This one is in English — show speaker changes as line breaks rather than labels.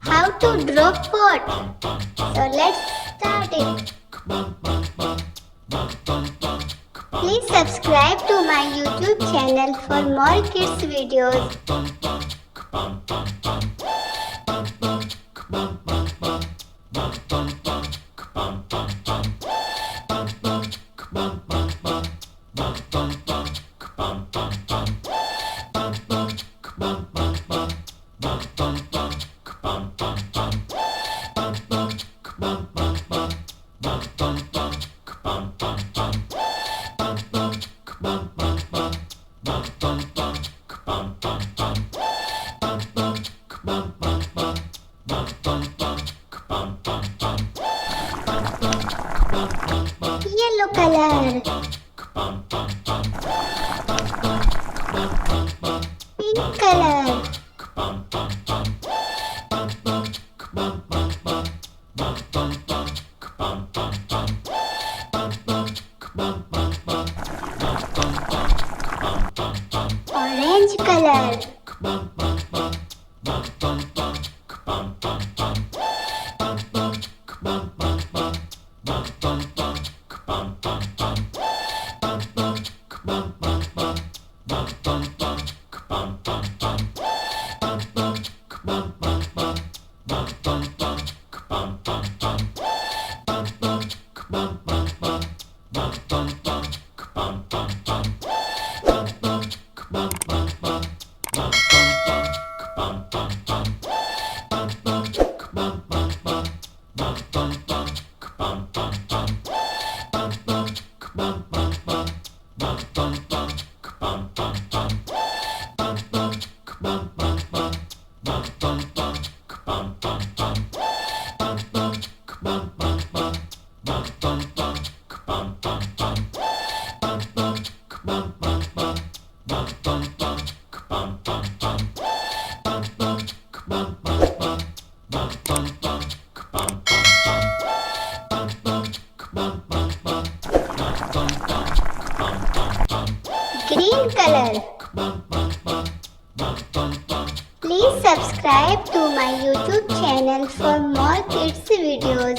How to draw pot. So let's start it. Please subscribe to my YouTube channel for more kids videos. Yellow color, pink color, orange color, green color. Please subscribe to my YouTube channel for more kids videos.